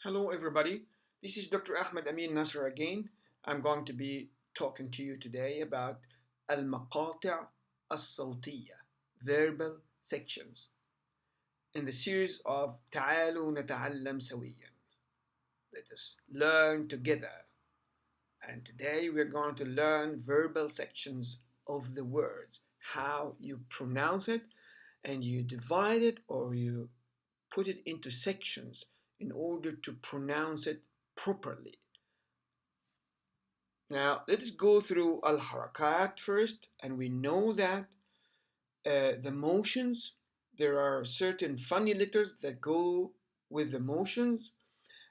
Hello, everybody. This is Dr. Ahmed Amin Nasr again. I'm going to be talking to you today about المقاطع الصوتية, verbal sections, in the series of تعالوا نتعلم سويا. Let us learn together. And today we're going to learn verbal sections of the words, how you pronounce it, and you divide it or you put it into sections in order to pronounce it properly. Now, let's go through al-harakat first, and we know that the motions, there are certain funny letters that go with the motions,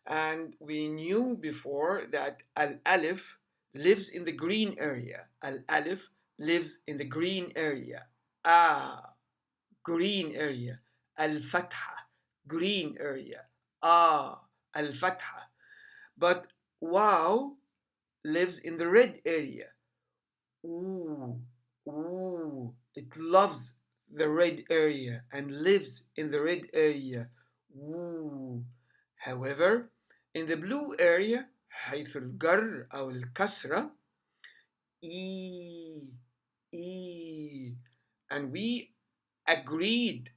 and we knew before that al-alif lives in the green area. Al-alif lives in the green area. Green area. Al-fatha, green area. Al-fatha. But wow lives in the red area. Ooh, ooh. It loves the red area and lives in the red area. Ooh. However, in the blue area, حيث الجر أو الكسرة, E, E. And we agreed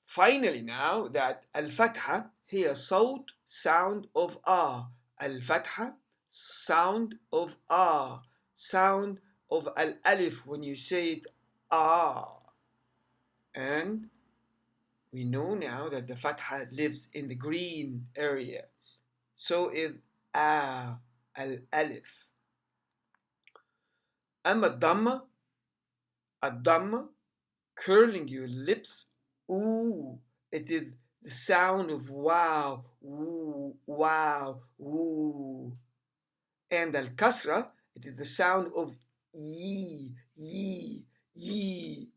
finally now that الفتحة هي صوت sound of الفتحة sound of sound of الألف when you say it and we know now that the fatha lives in the green area, so is الألف. أما الضمة curling your lips, ooh, it is the sound of wow, ooh, wow, ooh. And al-kasra, it is the sound of yee, yee, yee.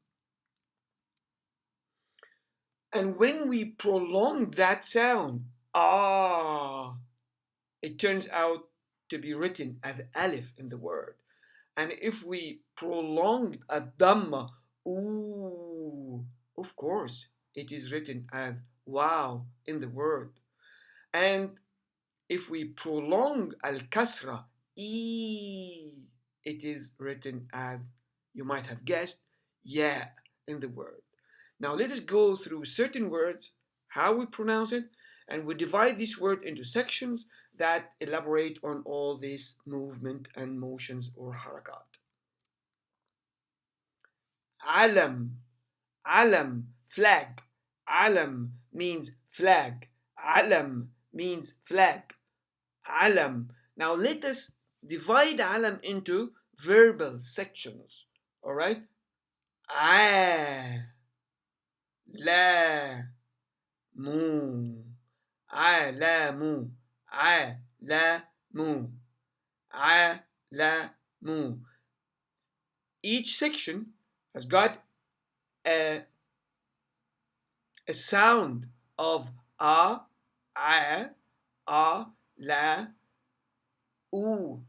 And when we prolong that sound, it turns out to be written as alif in the word. And if we prolong a dhamma, ooh, of course, it is written as wow in the word. And if we prolong al-kasra, it is written as, you might have guessed, yeah in the word. Now let us go through certain words, how we pronounce it, and we divide this word into sections that elaborate on all this movement and motions or harakat. Alam, alam, flag. Alam means flag. Alam means flag. Alam. Now let us divide alam into verbal sections. All right? La, mu, alamu, alamu, alamu. Each section has got a sound of a, la, mu,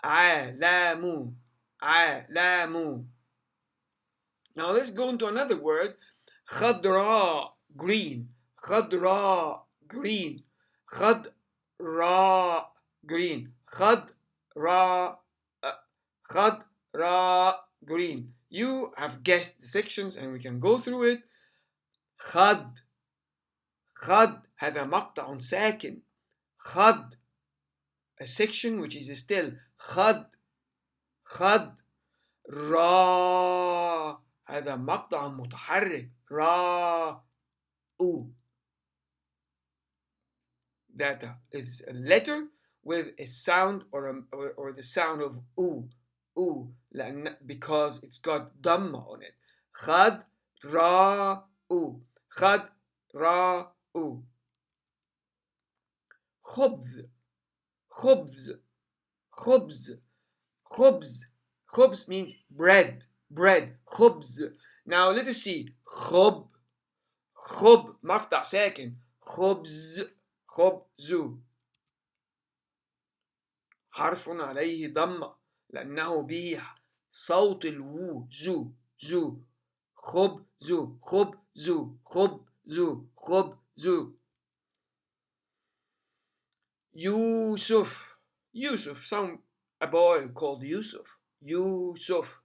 alamu, alamu. Now let's go into another word. خضراء, green. خضراء, green. خضراء, green. خضراء, خضراء, green. You have guessed the sections and we can go through it. خض, خض, هذا مقطع ساكن. خض, a section which is still. خض, خض. را, هذا مقطع متحرك. را, that is a letter with a sound or the sound of because it's got dhamma on it. خد را خد را خبز خبز خبز خبز خبز means bread خبز. Now let us see. خب مقطع ساكن. خبز خبز حرف عليه ضمة لأنه به صوت الوو زو خبز خبز خبز خبز. Yusuf. Yusuf. A boy called Yusuf. Yusuf.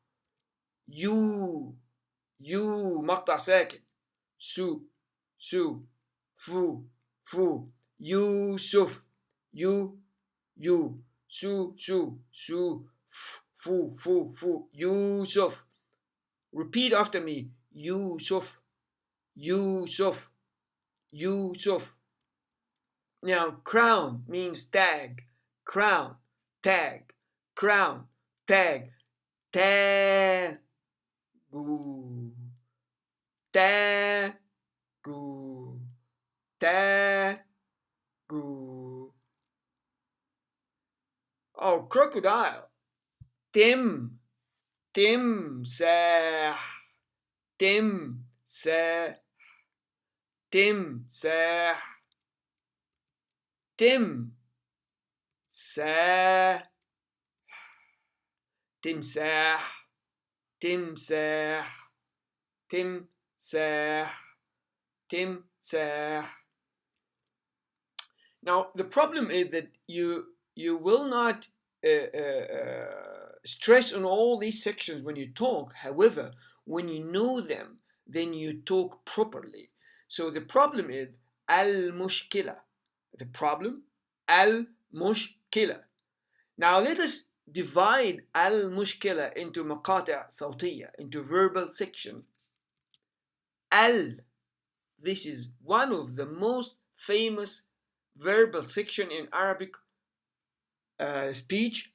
You. مقطع ساكن. سو. فو. يوسف. you. سو. فو. Yusuf. Repeat after me. Yusuf. Now, crown means tag. Crown. Tag. Crown. Tag. Tagu. Tagu. Tagu. Oh, crocodile. تمساح. تمساح. تمساح. Now, the problem is that you will not stress on all these sections when you talk. However, when you know them, then you talk properly. So the problem is al-mushkila. The problem, al-mushkila. Now let us divide al-mushkila into مقاطع صوتية, into verbal section. This is one of the most famous verbal section in Arabic speech.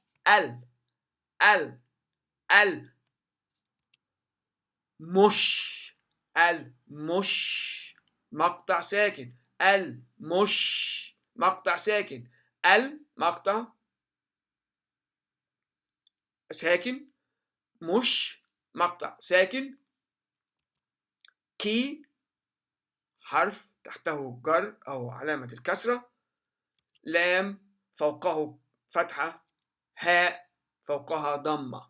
مش. مقطع ساكن. مش مقطع ساكن. مقطع ساكن. مش مقطع ساكن. كي حرف تحته جر أو علامة الكسرة. لام فوقه فتحة. هاء فوقها ضمة.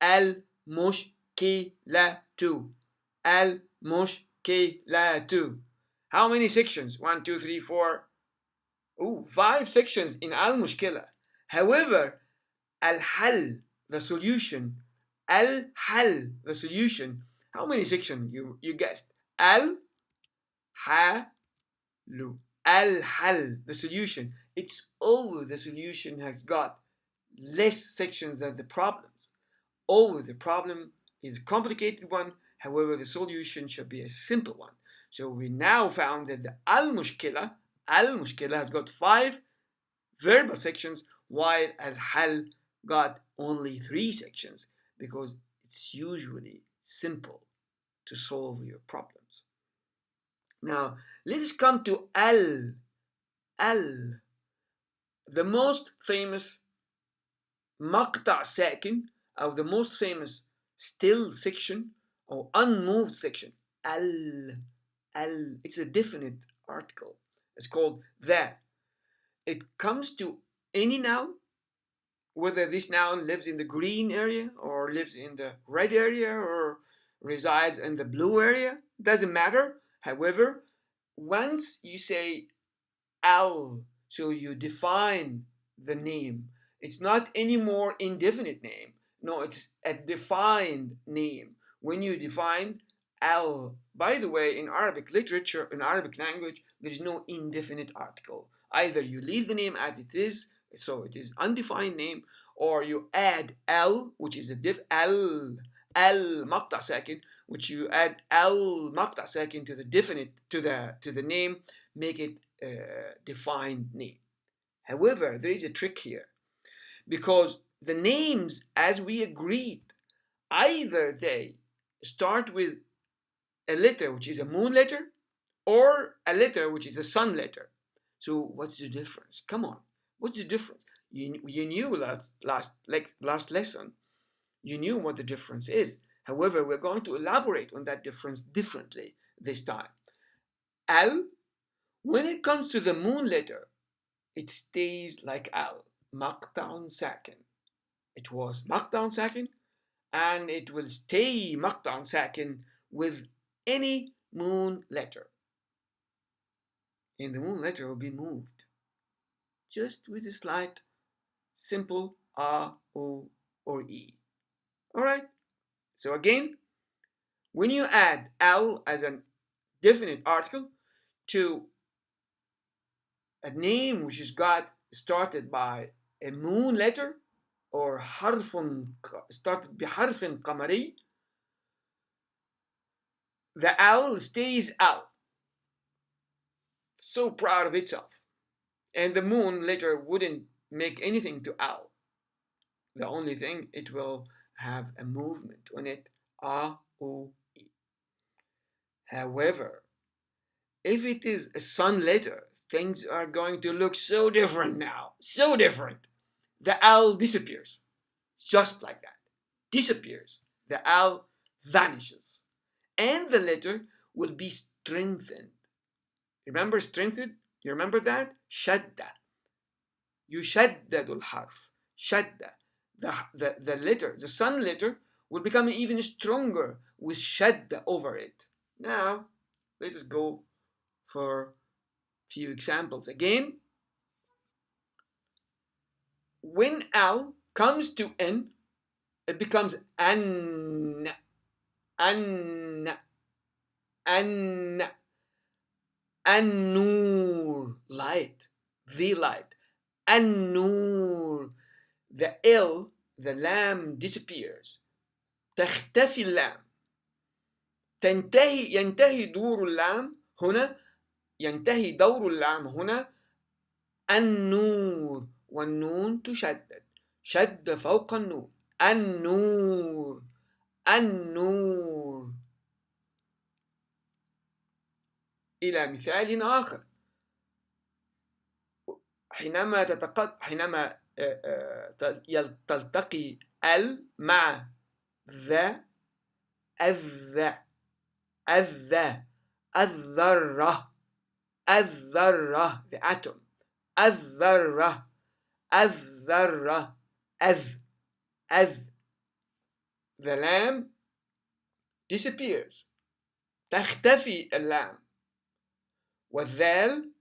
المشكلة. How many sections? 1, 2, 3, 4. 5 sections in al-mushkila. However, al-hal, the solution. Al-hal, the solution. How many sections? You guessed. Al-halu. Al-hal, the solution. It's always the solution has got less sections than the problems. Always the problem is a complicated one. However, the solution should be a simple one. So we now found that the al-mushkila has got 5 verbal sections, while al-hal got only 3 sections, because it's usually simple to solve your problems. Now, let us come to al. The most famous مقطع ساكن, or the most famous still section or unmoved section. It's a definite article. It's called that. It comes to any noun, whether this noun lives in the green area or lives in the red area or resides in the blue area, doesn't matter. However, once you say al, so you define the name. It's not anymore indefinite name. No, it's a defined name. When you define al, by the way, in Arabic literature, in Arabic language, there is no indefinite article. Either you leave the name as it is, so it is undefined name, or you add al, which is a al maqta sakin, which you add al maqta sakin to the definite, to the name, make it defined name. However, there is a trick here, because the names, as we agreed, either they start with a letter which is a moon letter or a letter which is a sun letter. So what's the difference? Come on, what's the difference? You knew last lesson, you knew what the difference is. However, we're going to elaborate on that difference differently this time. Al, when it comes to the moon letter, it stays like al, maqta'un sakin. It was maqta'un sakin, and it will stay maqta'un sakin with any moon letter. And the moon letter will be moved. just with a slight simple A, O, or E. Alright, so again, when you add L as a definite article to a name which is got started by a moon letter or حرف started بحرف قمري, the L stays L. So proud of itself. And the moon letter wouldn't make anything to L. The only thing, it will have a movement on it, A, O, E. However, if it is a sun letter, things are going to look so different now. So different. The L disappears. Just like that. Disappears. The L vanishes. And the letter will be strengthened. Remember strengthened? You remember that? شدة. يشدد الحرف. شدة. The letter, the sun letter, will become even stronger with shadda over it. Now, let us go for a few examples. Again, when L comes to N, it becomes an, an, an, an-nur, light, the light, an-nur. The L, the lam, disappears. تختفي اللام. ينتهي دور اللام هنا. ينتهي دور اللام هنا. النور، والنون تشدد. شد فوق النون. النور، النور. إلى مثال آخر. حينما تلتقي ال مع ذا، الذرة، الذرة، the atom، الذرة، the lam disappears. تختفي اللام. والذال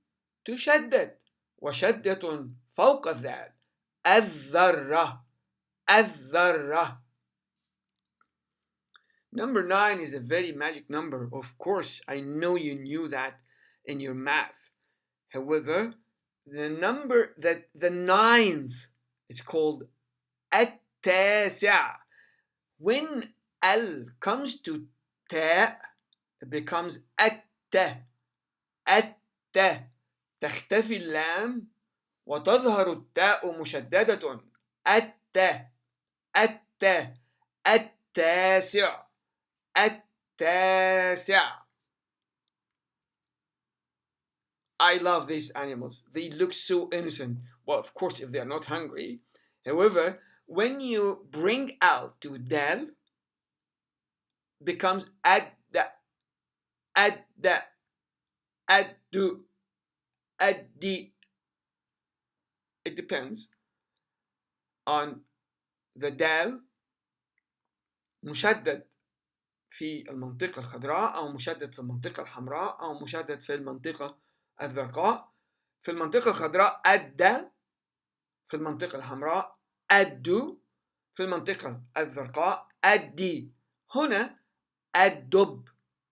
تشدد، وشدة فوق الذال. الذرة، الذرة. Number 9 is a very magic number. Of course, I know you knew that in your math. However, the number that the 9th is called التاسع. When L comes to ta, it becomes الت. تختفي اللام وتظهر التاء مشددة. التاسع. التاسع. I love these animals. They look so innocent. Well, of course, if they are not hungry. However, when you bring L to dal, becomes adda, adda, addu, addi. It depends on the dal. مشدد في المنطقة الخضراء أو مشدد في المنطقة الحمراء أو مشدد في المنطقة الزرقاء. في المنطقة الخضراء أدى، في المنطقة الحمراء أدو، في المنطقة الزرقاء أدي. هنا الدب،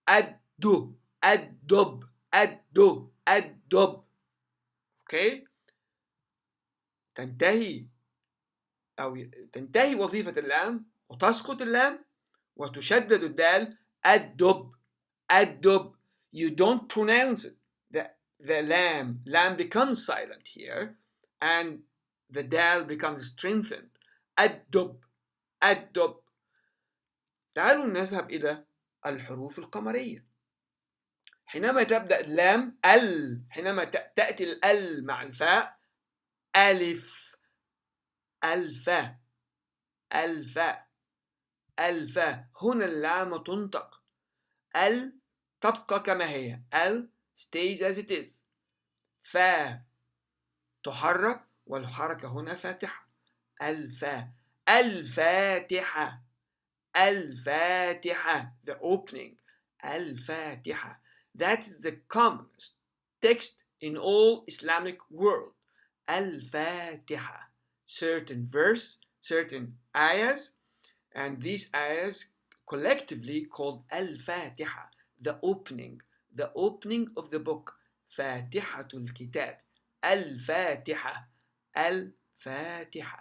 الدو، الدب، الدو، الدب. اوكي، تنتهي وظيفة اللام وتسقط اللام وتشدد الدال. الدب، الدب. You don't pronounce it. The lam becomes silent here, and the dal becomes strengthened. الدب، الدب. تعالوا نذهب إلى الحروف القمرية. حينما تبدأ اللام حينما تأتي الأل مع الفاء، ألف، الفاء، الفاء، الفاء. هنا اللام تنطق. تبقى كما هي. stays as it is. فا تحرك، والحركة هنا فاتحة. الفاء، الفاتحة، الفاتحة. The opening. الفاتحة. That is the commonest text in all Islamic world. Al-Fatiha. Certain verse, certain ayahs, and these ayahs collectively called Al-Fatiha, the opening of the book. Fatihatul Kitab. Al-Fatiha. Al-Fatiha.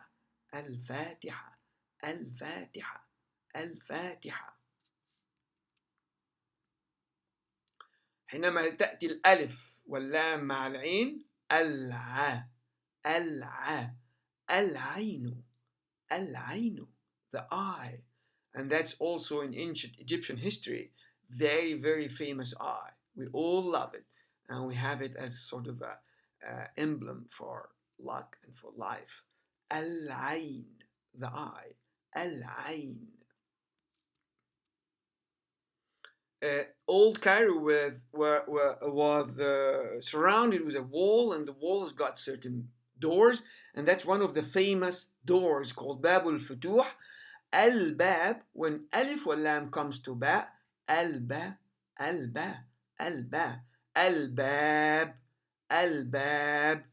Al-Fatiha. Al-Fatiha. Al-Fatiha. حينما تأتي الألف واللام مع العين الع الع العين العين, the eye, and that's also in ancient Egyptian history, very, very famous eye. We all love it, and we have it as sort of a emblem for luck and for life. Al-Ain, the eye. Al-Ain. Old Cairo was surrounded with a wall, and the wall has got certain doors, and that's one of the famous doors called Babul Futuh. Al-Bab, when Alif wal Lam comes to Ba, Al-Ba, Al-Ba, Al-Ba, Al-Bab, Al-Bab.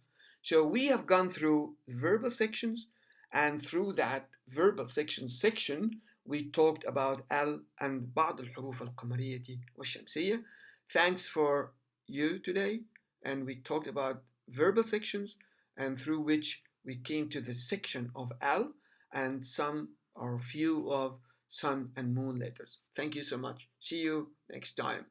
So we have gone through the verbal sections, and through that verbal section we talked about al and بعض الحروف القمرية والشمسية. Thanks for you today, and we talked about verbal sections, and through which we came to the section of al and some or few of sun and moon letters. Thank you so much. See you next time.